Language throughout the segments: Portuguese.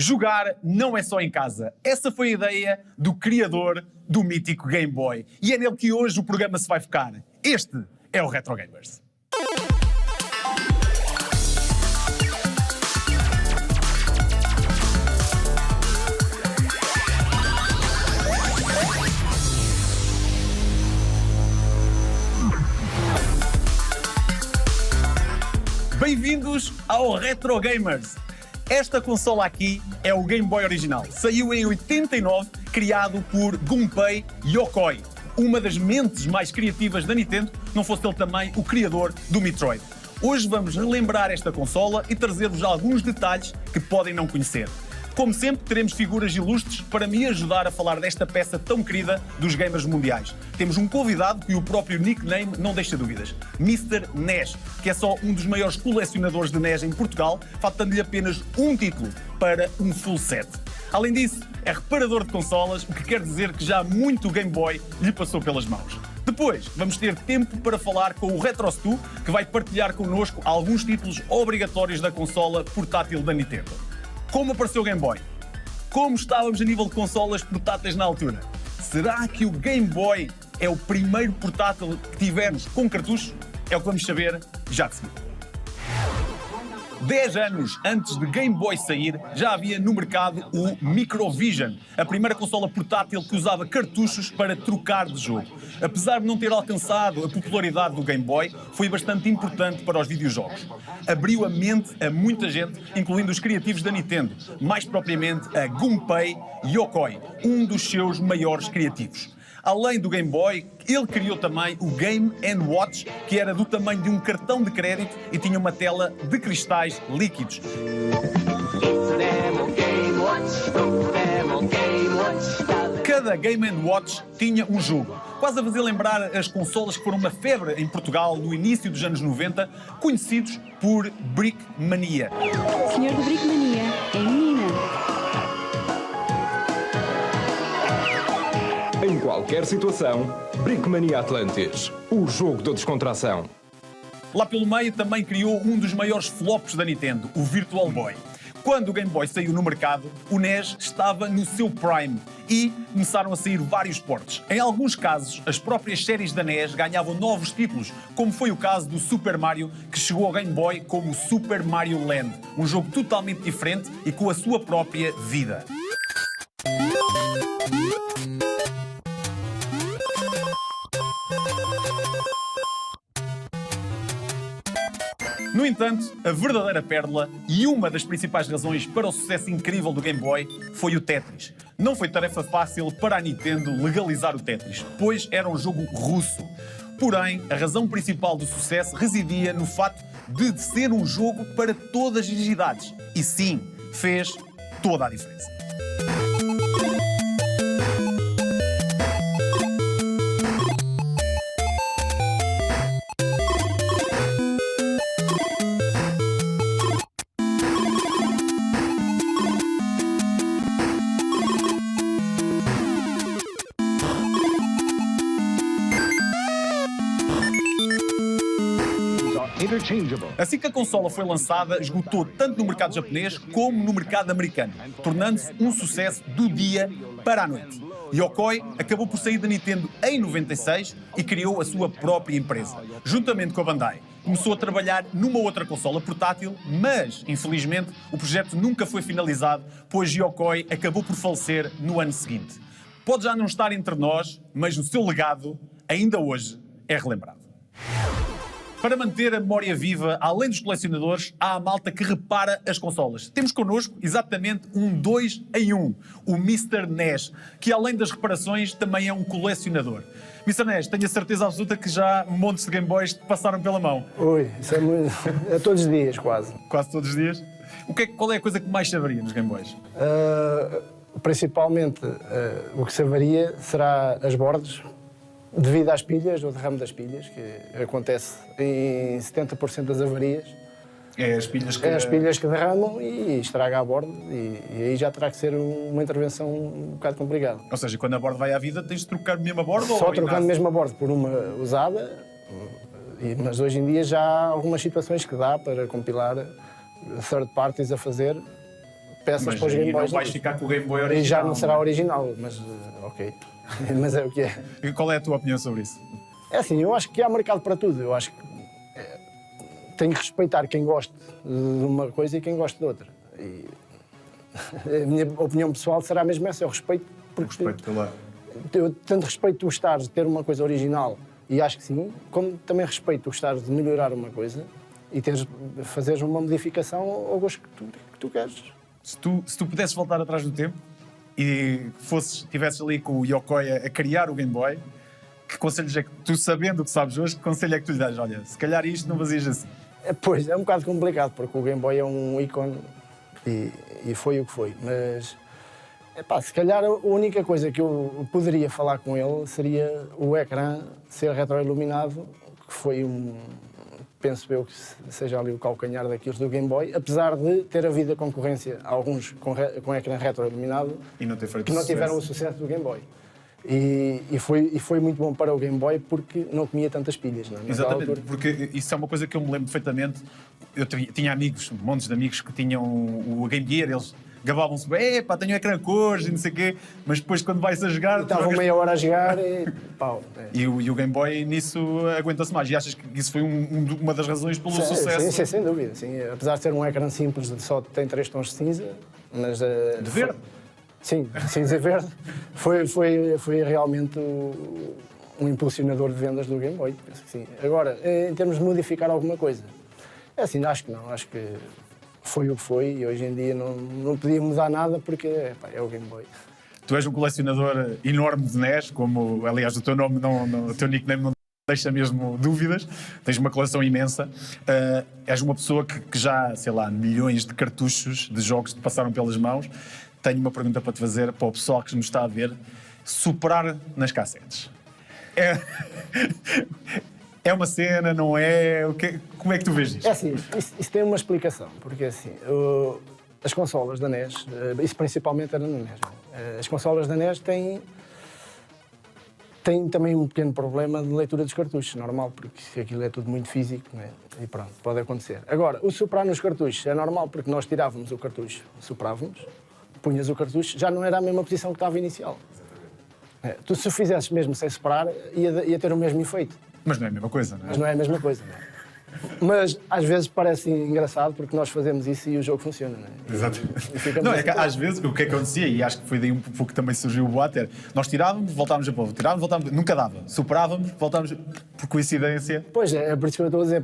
Jogar não é só em casa. Essa foi a ideia do criador do mítico Game Boy. E é nele que hoje o programa se vai focar. Este é o Retro Gamers. Bem-vindos ao Retro Gamers. Esta consola aqui é o Game Boy original. Saiu em 89, criado por Gunpei Yokoi, uma das mentes mais criativas da Nintendo, não fosse ele também o criador do Metroid. Hoje vamos relembrar esta consola e trazer-vos alguns detalhes que podem não conhecer. Como sempre, teremos figuras ilustres para me ajudar a falar desta peça tão querida dos gamers mundiais. Temos um convidado que o próprio nickname não deixa dúvidas, Mr. NES, que é só um dos maiores colecionadores de NES em Portugal, faltando-lhe apenas um título para um full set. Além disso, é reparador de consolas, o que quer dizer que já muito Game Boy lhe passou pelas mãos. Depois, vamos ter tempo para falar com o RetroStu, que vai partilhar connosco alguns títulos obrigatórios da consola portátil da Nintendo. Como apareceu o Game Boy? Como estávamos a nível de consolas portáteis na altura? Será que o Game Boy é o primeiro portátil que tivemos com cartucho? É o que vamos saber já de seguida. 10 anos antes de Game Boy sair, já havia no mercado o Microvision, a primeira consola portátil que usava cartuchos para trocar de jogo. Apesar de não ter alcançado a popularidade do Game Boy, foi bastante importante para os videojogos. Abriu a mente a muita gente, incluindo os criativos da Nintendo, mais propriamente a Gunpei Yokoi, um dos seus maiores criativos. Além do Game Boy, ele criou também o Game & Watch, que era do tamanho de um cartão de crédito e tinha uma tela de cristais líquidos. Cada Game & Watch tinha um jogo, quase a fazer lembrar as consolas que foram uma febre em Portugal no início dos anos 90, conhecidos por Brickmania. Senhor do Brickmania, é menina. Em qualquer situação, Brickmania Atlantis, o jogo da descontração. Lá pelo meio também criou um dos maiores flops da Nintendo, o Virtual Boy. Quando o Game Boy saiu no mercado, o NES estava no seu prime e começaram a sair vários ports. Em alguns casos, as próprias séries da NES ganhavam novos títulos, como foi o caso do Super Mario, que chegou ao Game Boy como Super Mario Land, um jogo totalmente diferente e com a sua própria vida. No entanto, a verdadeira pérola e uma das principais razões para o sucesso incrível do Game Boy foi o Tetris. Não foi tarefa fácil para a Nintendo legalizar o Tetris, pois era um jogo russo. Porém, a razão principal do sucesso residia no fato de ser um jogo para todas as idades. E sim, fez toda a diferença. Assim que a consola foi lançada, esgotou tanto no mercado japonês como no mercado americano, tornando-se um sucesso do dia para a noite. Yokoi acabou por sair da Nintendo em 96 e criou a sua própria empresa, juntamente com a Bandai. Começou a trabalhar numa outra consola portátil, mas, infelizmente, o projeto nunca foi finalizado, pois Yokoi acabou por falecer no ano seguinte. Pode já não estar entre nós, mas o seu legado, ainda hoje, é relembrado. Para manter a memória viva, além dos colecionadores, há a malta que repara as consolas. Temos connosco exatamente um 2 em 1, o Mr. NES, que além das reparações também é um colecionador. Mr. NES, tenho a certeza absoluta que já montes de Game Boys te passaram pela mão. Ui, isso é muito... é todos os dias quase. Quase todos os dias? Qual é a coisa que mais saberia nos Game Boys? Principalmente o que saberia será as bordas, devido às pilhas, ou derrame das pilhas, que acontece em 70% das avarias. É as pilhas que... É as pilhas que derramam e estraga a borda, e aí já terá que ser uma intervenção um bocado complicada. Ou seja, quando a borda vai à vida, tens de trocar mesmo a borda? Só trocando mesmo a borda por uma usada, mas hoje em dia já há algumas situações que dá para compilar third parties a fazer peças Mas para os Game aí não Boys. vais ficar com o Game Boy original. E já não será é? original, mas ok. Mas é o que é. E qual é a tua opinião sobre isso? É assim, eu acho que há mercado para tudo. Eu acho que tem que respeitar quem gosta de uma coisa e quem gosta de outra. E a minha opinião pessoal será mesmo essa, eu respeito. Porque Respeito pela... eu tanto respeito tu gostares de ter uma coisa original, e acho que sim, como também respeito tu gostares de melhorar uma coisa e fazeres uma modificação ao gosto que tu queres. Se tu pudesses voltar atrás do tempo e estivesses ali com o Yokoi a criar o Game Boy, que conselhos é que tu, sabendo o que sabes hoje, que conselho é que tu lhe dás? Olha, se calhar isto não fazias assim. Pois, é um bocado complicado, porque o Game Boy é um ícone e foi o que foi, mas se calhar a única coisa que eu poderia falar com ele seria o ecrã ser retroiluminado, que foi penso eu que seja ali o calcanhar daquilo do Game Boy, apesar de ter havido a concorrência, alguns com ecrã retroiluminado, E não ter feito que não tiveram o sucesso do Game Boy. E foi muito bom para o Game Boy porque não comia tantas pilhas. Não é? Exatamente, porque isso é uma coisa que eu me lembro perfeitamente. Eu tinha amigos, montes de amigos que tinham o Game Gear, eles gabavam-se bem, tenho ecrã cores e não sei o quê, mas depois quando vais a jogar... Estavam meia hora a jogar e pau. E o Game Boy nisso aguenta-se mais. E achas que isso foi uma das razões pelo sucesso? Sim, sem dúvida. Sim. Apesar de ser um ecrã simples, só tem 3 tons de cinza, mas... De verde? Sim, cinza e verde. Foi realmente um impulsionador de vendas do Game Boy. Penso que sim. Agora, em termos de modificar alguma coisa, é assim, acho que não. Acho que foi o que foi e hoje em dia não podia mudar nada porque é o Game Boy. Tu és um colecionador enorme de NES, como, aliás, o teu nome, o teu nickname não deixa mesmo dúvidas. Tens uma coleção imensa. És uma pessoa que já, sei lá, milhões de cartuchos de jogos te passaram pelas mãos. Tenho uma pergunta para te fazer, para o pessoal que nos está a ver. Superar nas cassetes. É uma cena, não é? Como é que tu vês isto? É assim, isso tem uma explicação, porque assim, as consolas da NES, isso principalmente era na NES, as consolas da NES têm também um pequeno problema de leitura dos cartuchos, normal, porque aquilo é tudo muito físico, não é? E pronto, pode acontecer. Agora, o soprar nos cartuchos é normal porque nós tirávamos o cartucho, soprávamos, punhas o cartucho, já não era a mesma posição que estava inicial. Tu se o fizesses mesmo sem soprar, ia ter o mesmo efeito. Mas não é a mesma coisa, não é? Mas não é a mesma coisa, não é? Mas às vezes parece engraçado porque nós fazemos isso e o jogo funciona, não é? Exato. Não, é que às vezes o que acontecia, e acho que foi daí um pouco que também surgiu o boato, era nós tirávamos, voltávamos a pôr, tirávamos, voltávamos, nunca dava. Superávamos, voltávamos, por coincidência. Pois é por isso que eu estou a dizer,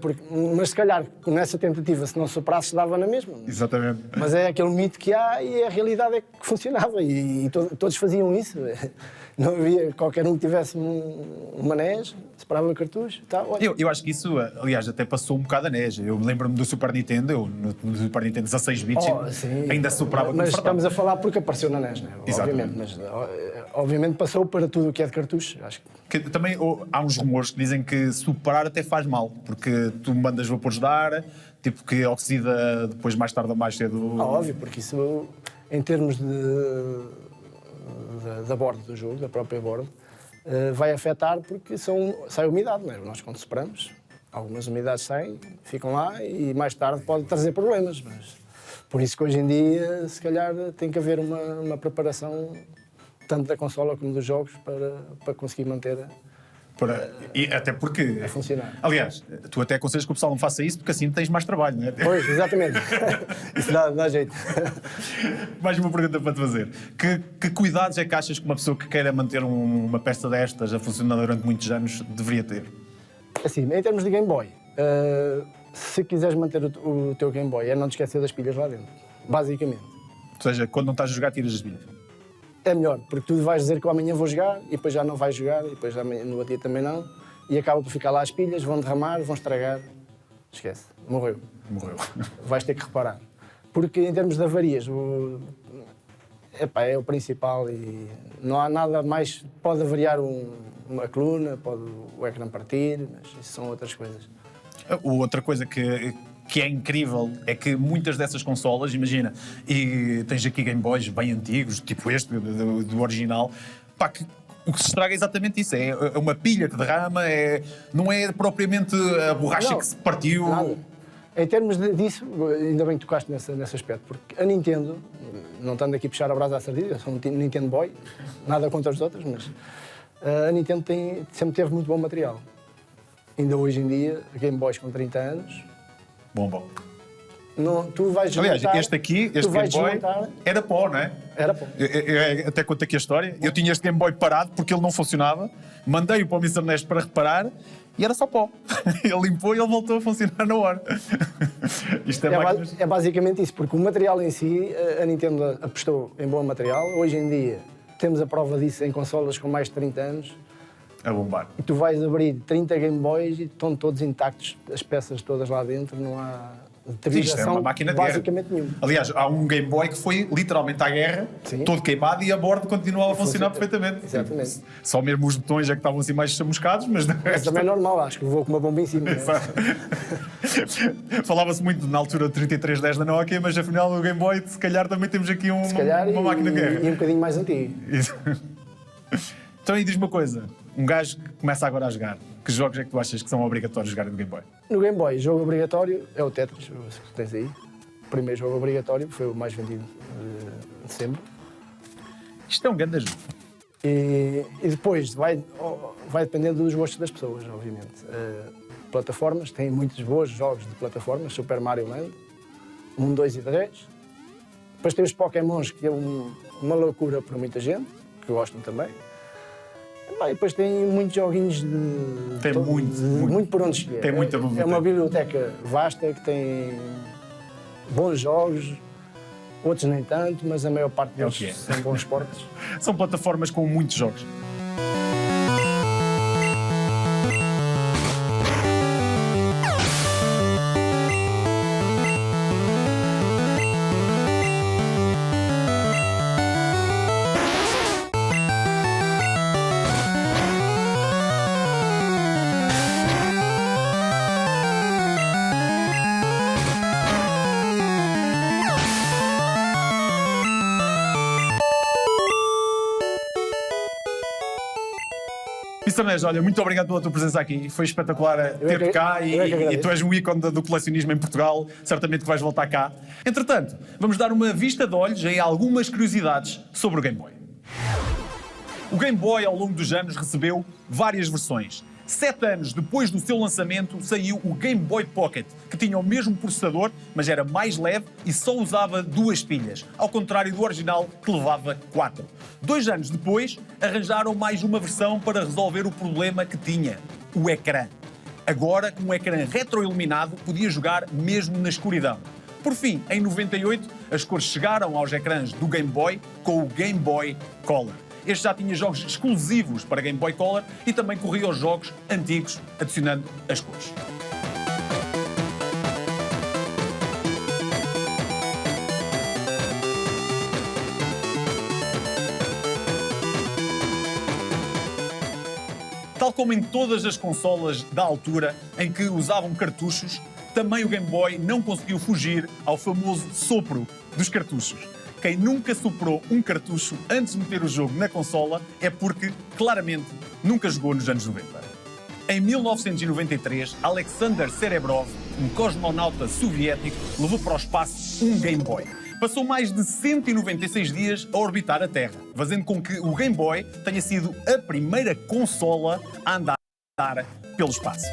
mas se calhar nessa tentativa, se não soprasse, dava na mesma. Exatamente. Mas é aquele mito que há e a realidade é que funcionava e todos faziam isso. Não havia qualquer um que tivesse uma NES, separava o cartucho e tal. Eu acho que isso, aliás, até passou um bocado a NES. Eu lembro-me do Super Nintendo, no Super Nintendo 16 bits, ainda soprava como Mas fartava. estamos a falar porque apareceu na NES, não é? Obviamente, mas obviamente passou para tudo o que é de cartucho. Acho que também há uns rumores que dizem que soprar até faz mal, porque tu mandas vapores de ar, tipo que oxida depois mais tarde ou mais cedo. Óbvio, porque isso, em termos da borda do jogo, da própria borda, vai afetar porque sai umidade, não é? Nós quando sopramos, algumas umidades saem, ficam lá e mais tarde pode trazer problemas, mas por isso que hoje em dia, se calhar, tem que haver uma preparação tanto da consola como dos jogos para conseguir manter E até porque... a funcionar. Aliás, tu até aconselhas que o pessoal não faça isso porque assim tens mais trabalho, não é? Pois, exatamente. Isso dá jeito. Mais uma pergunta para te fazer. Que cuidados é que achas que uma pessoa que queira manter uma peça destas a funcionar durante muitos anos deveria ter? Assim, em termos de Game Boy, se quiseres manter o teu Game Boy, é não te esquecer das pilhas lá dentro, basicamente. Ou seja, quando não estás a jogar, tiras as pilhas. É melhor, porque tu vais dizer que amanhã vou jogar e depois já não vais jogar e depois no outro dia também não e acaba por ficar lá as pilhas, vão derramar, vão estragar. Esquece, morreu. Vais ter que reparar. Porque em termos de avarias, é o principal e não há nada mais. Pode avariar uma coluna, pode o ecrã partir, mas isso são outras coisas. Outra coisa que é incrível é que muitas dessas consolas, imagina, e tens aqui Game Boys bem antigos, tipo este, do original, pá, o que se estraga é exatamente isso, é uma pilha que derrama, não é propriamente a borracha que se partiu. Nada. Em termos disso, ainda bem que tocaste nesse aspecto, porque a Nintendo, não estando aqui a puxar a brasa à sardinha, eu sou um Nintendo Boy, nada contra os outros, mas a Nintendo sempre teve muito bom material. Ainda hoje em dia, Game Boys com 30 anos... Bom. Não, tu vais Aliás, desmontar, este aqui, este Game Boy, era pó, não é? Era pó. Eu até conto aqui a história. Eu tinha este Game Boy parado porque ele não funcionava. Mandei-o para o Mr. Nest para reparar e era só pó. Ele limpou e ele voltou a funcionar na hora. Isto é basicamente isso, porque o material em si, a Nintendo apostou em bom material. Hoje em dia, temos a prova disso em consolas com mais de 30 anos. A bombar. E tu vais abrir 30 Game Boys e estão todos intactos, as peças todas lá dentro, não há... Isto é uma máquina de basicamente guerra. Nenhum. Aliás, há um Game Boy que foi literalmente à guerra, Sim. todo queimado e a bordo continuava a funcionar perfeitamente. Exatamente. Só mesmo os botões é que estavam assim mais chamuscados, mas... Mas também é normal, acho que vou com uma bomba em cima. Falava-se muito na altura do 3310 da Nokia, mas afinal no Game Boy se calhar também temos aqui uma máquina de guerra. E um bocadinho mais antigo. Então aí diz-me uma coisa, um gajo que começa agora a jogar, que jogos é que tu achas que são obrigatórios jogar no Game Boy? No Game Boy, jogo obrigatório é o Tetris, se tens aí. O primeiro jogo obrigatório, foi o mais vendido de sempre. Isto é um grande jogo. E depois vai dependendo dos gostos das pessoas, obviamente. Plataformas, tem muitos bons jogos de plataformas, Super Mario Land, 1, 2 e 3. Depois tem os Pokémons, que é uma loucura para muita gente, que gostam também. E depois tem muitos joguinhos Tem muito por onde escolher. Tem muita biblioteca. É uma biblioteca vasta que tem bons jogos, outros nem tanto, mas a maior parte deles são bons portos. São plataformas com muitos jogos. Mr. Nés, olha, muito obrigado pela tua presença aqui. Foi espetacular ter-te cá e tu és um ícone do colecionismo em Portugal. Certamente que vais voltar cá. Entretanto, vamos dar uma vista de olhos em algumas curiosidades sobre o Game Boy. O Game Boy, ao longo dos anos, recebeu várias versões. 7 anos depois do seu lançamento, saiu o Game Boy Pocket, que tinha o mesmo processador, mas era mais leve e só usava 2 pilhas, ao contrário do original, que levava 4. 2 anos depois, arranjaram mais uma versão para resolver o problema que tinha, o ecrã. Agora, com um ecrã retroiluminado, podia jogar mesmo na escuridão. Por fim, em 98, as cores chegaram aos ecrãs do Game Boy com o Game Boy Color. Este já tinha jogos exclusivos para Game Boy Color e também corria os jogos antigos, adicionando as cores. Tal como em todas as consolas da altura em que usavam cartuchos, também o Game Boy não conseguiu fugir ao famoso sopro dos cartuchos. Quem nunca soprou um cartucho antes de meter o jogo na consola é porque, claramente, nunca jogou nos anos 90. Em 1993, Alexander Serebrov, um cosmonauta soviético, levou para o espaço um Game Boy. Passou mais de 196 dias a orbitar a Terra, fazendo com que o Game Boy tenha sido a primeira consola a andar pelo espaço.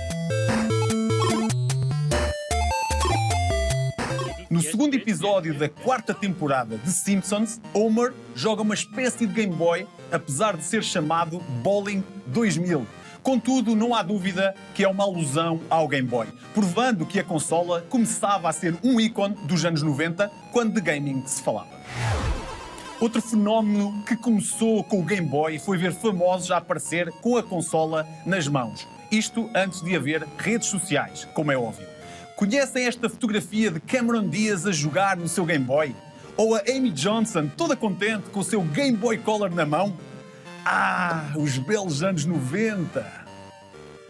No segundo episódio da 4ª temporada de Simpsons, Homer joga uma espécie de Game Boy, apesar de ser chamado Bowling 2000. Contudo, não há dúvida que é uma alusão ao Game Boy, provando que a consola começava a ser um ícone dos anos 90, quando de gaming se falava. Outro fenómeno que começou com o Game Boy foi ver famosos a aparecer com a consola nas mãos. Isto antes de haver redes sociais, como é óbvio. Conhecem esta fotografia de Cameron Diaz a jogar no seu Game Boy? Ou a Amy Johnson toda contente com o seu Game Boy Color na mão? Ah, os belos anos 90!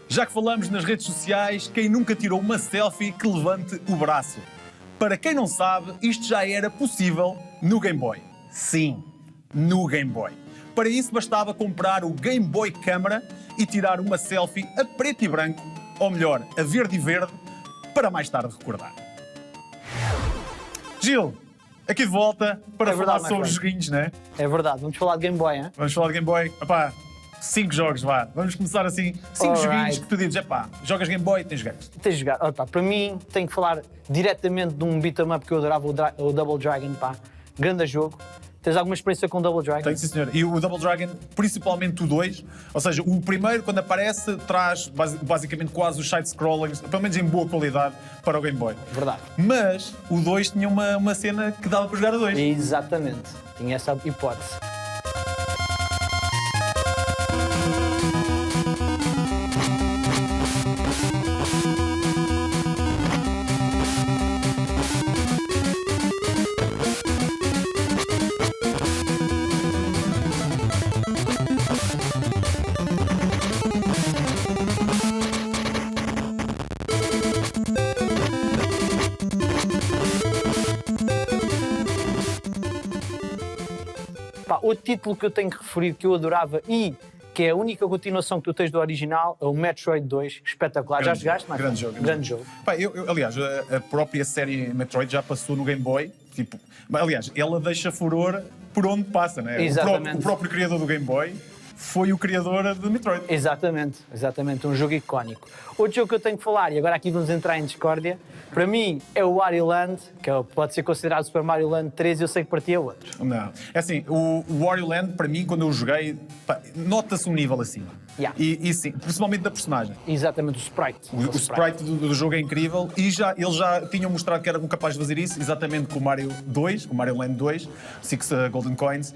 Já que falamos nas redes sociais, quem nunca tirou uma selfie que levante o braço? Para quem não sabe, isto já era possível no Game Boy. Sim, no Game Boy. Para isso bastava comprar o Game Boy Camera e tirar uma selfie a preto e branco, ou melhor, a verde e verde, para mais tarde recordar. Gil, aqui de volta para É falar verdade, sobre my os friend. joguinhos, né? É verdade, vamos falar de Game Boy, hein? Vamos falar de Game Boy. Epá, 5 jogos, vá. Vamos começar assim. 5 Alright. joguinhos que tu dizes, epá, jogas Game Boy, tens games. Tens de jogar. Opa, para mim, tenho que falar diretamente de um beat 'em up que eu adorava, o Double Dragon, pá. Grande jogo. Tens alguma experiência com o Double Dragon? Tenho, sim, senhor. E o Double Dragon, principalmente o 2, ou seja, o primeiro, quando aparece, traz basicamente quase os side-scrollings, pelo menos em boa qualidade, para o Game Boy. Verdade. Mas o 2 tinha uma cena que dava para jogar a 2. Exatamente. Tinha essa hipótese. Pá, outro título que eu tenho que referir que eu adorava e que é a única continuação que tu tens do original é o Metroid 2, espetacular. Já jogaste? Não é? Grande jogo. Grande jogo. Pá, aliás, a própria série Metroid já passou no Game Boy. Tipo, aliás, ela deixa furor por onde passa, né? Exatamente. O próprio criador do Game Boy foi o criador de Metroid. Exatamente, um jogo icónico. Outro jogo que eu tenho que falar, e agora aqui vamos entrar em discórdia, para mim é o Wario Land, que pode ser considerado Super Mario Land 3, eu sei que para ti é outro. Não. É assim, o Wario Land, para mim, quando eu joguei, pá, nota-se um nível acima. Yeah. E sim, principalmente da personagem. Exatamente, o Sprite. O sprite do jogo é incrível e eles já tinham mostrado que eram capazes de fazer isso, exatamente com o Mario 2, o Mario Land 2, Six Golden Coins.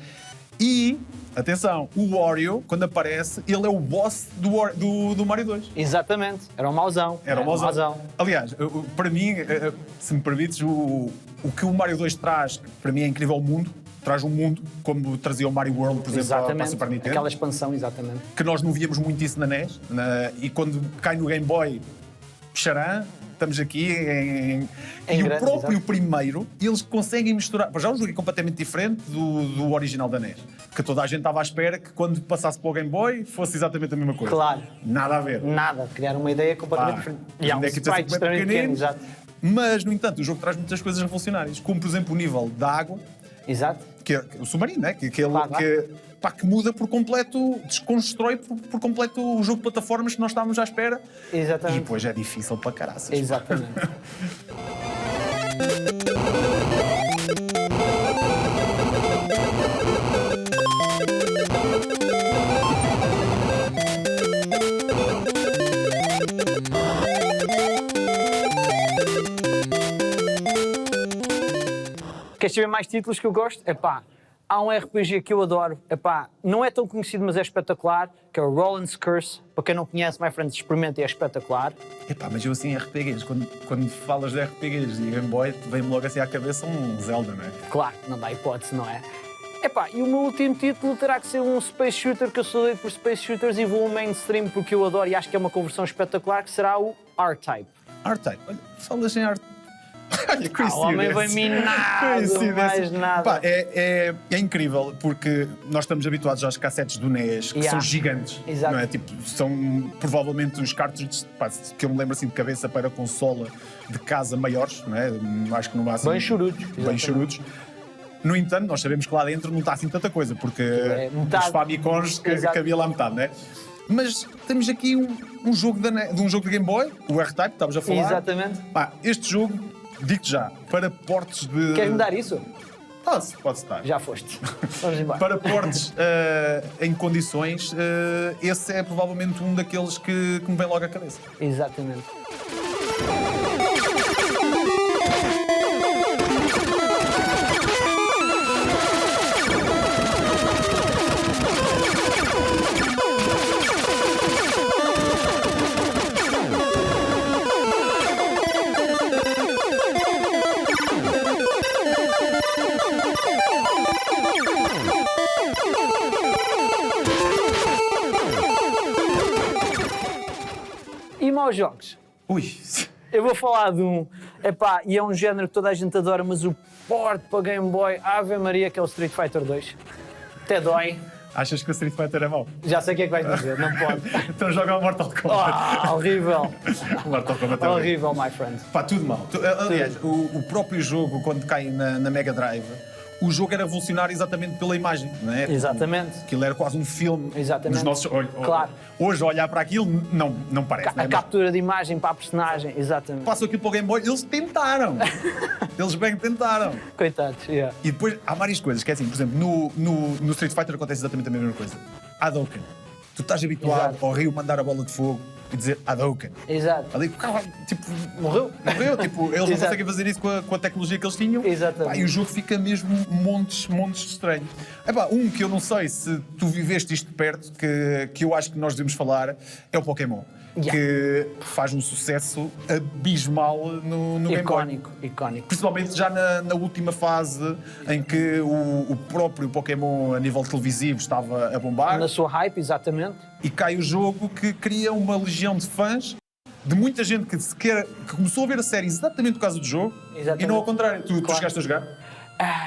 E, atenção, o Wario, quando aparece, ele é o boss do Mario 2. Exatamente, era um mauzão. Era o mauzão. Aliás, para mim, se me permites, o que o Mario 2 traz, que para mim é incrível o mundo, traz um mundo, como trazia o Mario World, por exemplo, para a Exatamente, Super Nintendo. aquela expansão, exatamente. Que nós não víamos muito isso na NES, e quando cai no Game Boy, xarã, estamos aqui e grande, o próprio exato. primeiro, eles conseguem misturar. Já um jogo é completamente diferente do original da NES. Que toda a gente estava à espera que quando passasse para o Game Boy fosse exatamente a mesma coisa. Claro. Nada a ver. Nada, criaram uma ideia completamente Pá, diferente. os E há um bonecos sprite são extremamente pequeno, exato. Mas, no entanto, o jogo traz muitas coisas revolucionárias, como, por exemplo, o nível da água, Exato. que é o submarino, né? que Claro. que muda por completo, desconstrói por completo o jogo de plataformas que nós estávamos à espera. Exatamente. E depois é difícil para caraças. Exatamente. Queres saber mais títulos que eu gosto? Epá, há um RPG que eu adoro. Epá, não é tão conhecido, mas é espetacular, que é o Roland's Curse. Para quem não conhece, my friends, experimentem, é espetacular. Epá, mas eu assim, RPGs, quando falas de RPGs e Game Boy, vem-me logo assim à cabeça um Zelda, não é? Claro, não dá hipótese, não é? Epá, e o meu último título terá que ser um Space Shooter, que eu sou doido por Space Shooters e vou ao mainstream porque eu adoro e acho que é uma conversão espetacular, que será o R-Type. R-Type, olha, falas em R-Type. Olha, O homem vai minado, mais nada. Pá, é incrível, porque nós estamos habituados às cassetes do NES, que Yeah. são gigantes. Exato. Não é? Tipo, são provavelmente os cartridges, pá, que eu me lembro assim de cabeça para consola de casa maiores, não é? Acho que no máximo. Bem chorudos, Bem exatamente. chorudos. No entanto, nós sabemos que lá dentro não está assim tanta coisa, porque metade. os Famicons que Exato. havia lá metade, não é? Mas temos aqui um jogo de um jogo de Game Boy, o R-Type, estavas a falar. Exatamente. Pá, este jogo, digo-te já, para portes de... Queres-me dar isso? Pode-se dar. Já foste. Vamos embora. Para portes em condições, esse é provavelmente um daqueles que me vem logo à cabeça. Exatamente. E maus jogos? Ui, Eu vou falar de um, epá, e é um género que toda a gente adora, mas o porte para Game Boy, Ave Maria, que é o Street Fighter 2. Até dói. Achas que o Street Fighter é mau? Já sei o que é que vais dizer, não pode. Então joga o Mortal Kombat. Horrível. O Mortal Kombat é horrível. Horrível, my friend. Pá, tudo mal. Aliás, o próprio jogo, quando cai na Mega Drive, o jogo era revolucionário exatamente pela imagem, não é? Exatamente. Aquilo era quase um filme. Exatamente. Nos nossos olhos. Claro. Hoje, olhar para aquilo, não parece. A Não é? captura de imagem para a personagem, exatamente. Passam aquilo para o Game Boy, eles tentaram. Eles bem tentaram. Coitados, yeah. E depois há várias coisas, que é assim, por exemplo, no Street Fighter acontece exatamente a mesma coisa. Hadouken. Tu estás habituado Exato. ao Ryu mandar a bola de fogo e dizer Hadouken. Exato. Ali, tipo, Morreu? tipo, eles não Exato. conseguem fazer isso com a tecnologia que eles tinham. Exatamente. Pá, e o jogo fica mesmo montes estranhos. Que eu não sei se tu viveste isto de perto, que eu acho que nós devemos falar, é o Pokémon. Yeah. Que faz um sucesso abismal no Game Boy. Icónico. Principalmente já na última fase em que o próprio Pokémon a nível televisivo estava a bombar Na sua hype, exatamente. e cai o jogo que cria uma legião de fãs, de muita gente que começou a ver a série exatamente por causa do jogo Exatamente. e não ao contrário. Tu Claro. chegaste a jogar?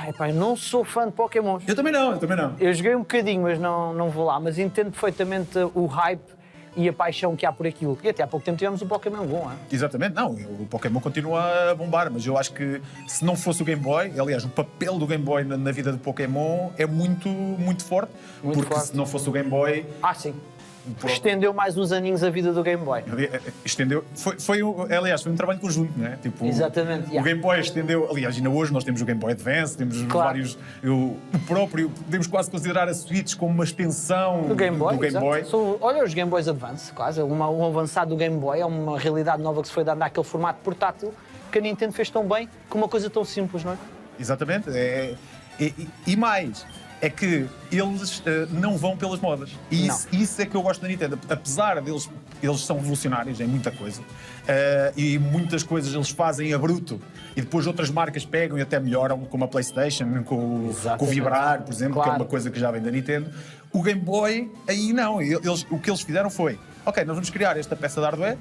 Epá, eu não sou fã de Pokémon. Eu também não. Eu joguei um bocadinho, mas não vou lá. Mas entendo perfeitamente o hype e a paixão que há por aquilo. E até há pouco tempo tivemos o Pokémon Go, hein? Exatamente, não. O Pokémon continua a bombar, mas eu acho que se não fosse o Game Boy, aliás, o papel do Game Boy na vida do Pokémon é muito forte, Muito porque forte. se não fosse o Game Boy, Sim. Estendeu mais uns aninhos a vida do Game Boy. estendeu. Aliás, foi um trabalho conjunto, não é? Tipo, Exatamente, O yeah. Game Boy estendeu. Aliás, ainda hoje nós temos o Game Boy Advance, temos Claro. vários. O próprio, podemos quase considerar a Switch como uma extensão Do Game Boy, Game exato. Boy. Olha os Game Boys Advance, quase. Um avançado do Game Boy, é uma realidade nova que se foi dando àquele formato portátil que a Nintendo fez tão bem com uma coisa tão simples, não é? Exatamente. E mais, é que eles não vão pelas modas. E isso é que eu gosto da Nintendo. Apesar deles, eles são revolucionários em muita coisa. E muitas coisas eles fazem a bruto. E depois outras marcas pegam e até melhoram, como a PlayStation, com o Vibrar, por exemplo, que é Claro. uma coisa que já vem da Nintendo. O Game Boy, aí não. O que eles fizeram foi, ok, nós vamos criar esta peça de hardware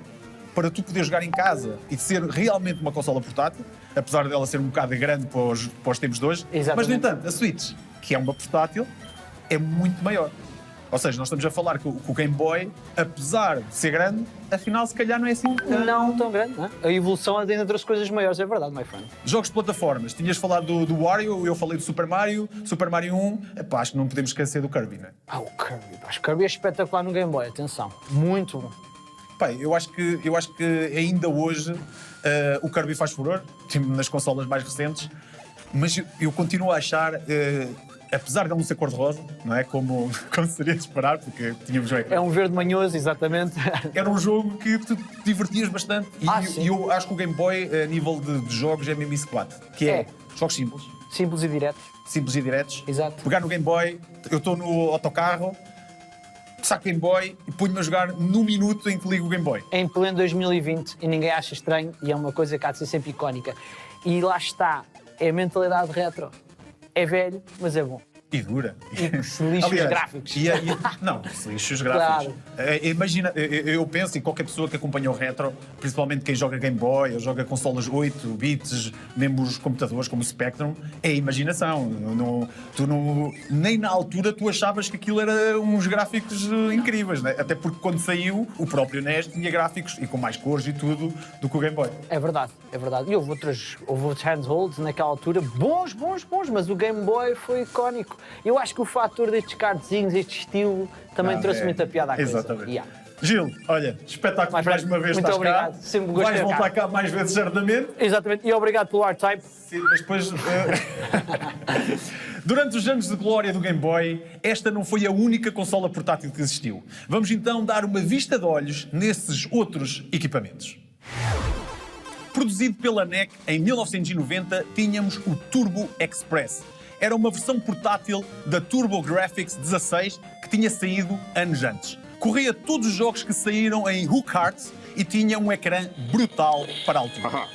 para tu poder jogar em casa e ser realmente uma consola portátil, apesar dela ser um bocado grande para os tempos de hoje. Exatamente. Mas, no entanto, a Switch, que é uma portátil, é muito maior. Ou seja, nós estamos a falar que o Game Boy, apesar de ser grande, afinal, se calhar não é assim. Não tão grande, não é? A evolução ainda trouxe coisas maiores, é verdade, my friend. Jogos de plataformas. Tinhas falado do Wario, eu falei do Super Mario 1. Epá, acho que não podemos esquecer do Kirby, não é? O Kirby. Acho que Kirby é espetacular no Game Boy, atenção. Muito bom. Pai, eu acho que ainda hoje o Kirby faz furor, tipo, nas consolas mais recentes, mas eu continuo a achar, apesar de ele não ser cor-de-rosa, não é? Como seria de esperar, porque tínhamos um ecrã. É um verde manhoso, exatamente. Era um jogo que tu te divertias bastante. Sim. E eu acho que o Game Boy, a nível de jogos, é mesmo isso que bate. Que é jogos simples, Simples e diretos. simples e diretos. Exato. Pegar no Game Boy, eu estou no autocarro, saco o Game Boy e ponho-me a jogar no minuto em que ligo o Game Boy. Em pleno 2020 e ninguém acha estranho e é uma coisa que há de ser sempre icónica. E lá está, é a mentalidade retro. É velho, mas é bom. E dura. E que se lixe os gráficos. Não, se lixe os gráficos. Imagina, eu penso em qualquer pessoa que acompanha o retro, principalmente quem joga Game Boy ou joga consolas 8 bits, mesmo os computadores como o Spectrum, é a imaginação. Nem na altura tu achavas que aquilo era uns gráficos incríveis, né? Até porque quando saiu, o próprio NES tinha gráficos e com mais cores e tudo do que o Game Boy. É verdade, é verdade. E houve outros handholds naquela altura, bons, mas o Game Boy foi icónico. Eu acho que o fator destes cardzinhos, este estilo, também trouxe muita piada à coisa. Exatamente. Yeah. Gil, olha, espetáculo Mais mais uma vez muito estás obrigado. cá. Sempre gostei Vais de voltar cá. cá mais vezes, certamente. Exatamente. E obrigado pelo R-Type. Sim, mas depois... Durante os anos de glória do Game Boy, esta não foi a única consola portátil que existiu. Vamos então dar uma vista de olhos nesses outros equipamentos. Produzido pela NEC em 1990, tínhamos o Turbo Express. Era uma versão portátil da TurboGrafx 16 que tinha saído anos antes. Corria todos os jogos que saíram em Hook Hearts e tinha um ecrã brutal para a altura.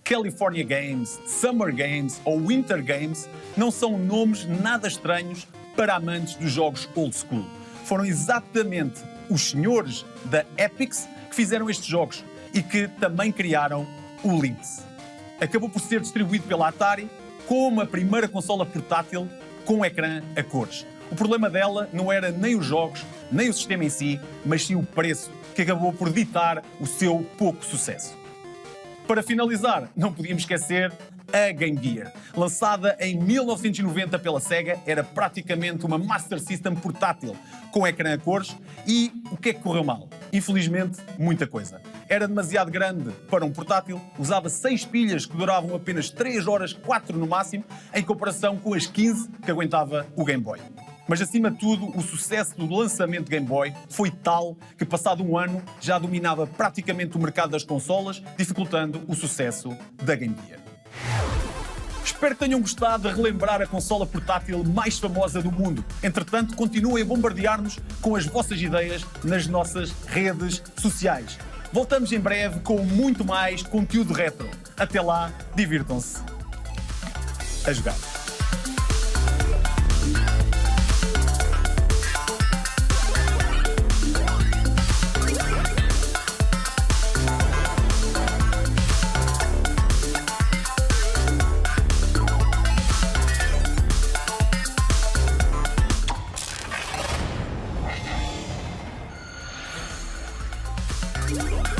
California Games, Summer Games ou Winter Games não são nomes nada estranhos para amantes dos jogos old school. Foram exatamente os senhores da Epyx que fizeram estes jogos e que também criaram o Lynx. Acabou por ser distribuído pela Atari como a primeira consola portátil com um ecrã a cores. O problema dela não era nem os jogos, nem o sistema em si, mas sim o preço, que acabou por ditar o seu pouco sucesso. Para finalizar, não podíamos esquecer a Game Gear. Lançada em 1990 pela Sega, era praticamente uma Master System portátil, com ecrã a cores, e o que é que correu mal? Infelizmente, muita coisa. Era demasiado grande para um portátil, usava 6 pilhas que duravam apenas 3 horas, 4 no máximo, em comparação com as 15 que aguentava o Game Boy. Mas, acima de tudo, o sucesso do lançamento de Game Boy foi tal que, passado um ano, já dominava praticamente o mercado das consolas, dificultando o sucesso da Game Gear. Espero que tenham gostado de relembrar a consola portátil mais famosa do mundo. Entretanto, continuem a bombardear-nos com as vossas ideias nas nossas redes sociais. Voltamos em breve com muito mais conteúdo retro. Até lá, divirtam-se a jogar. What?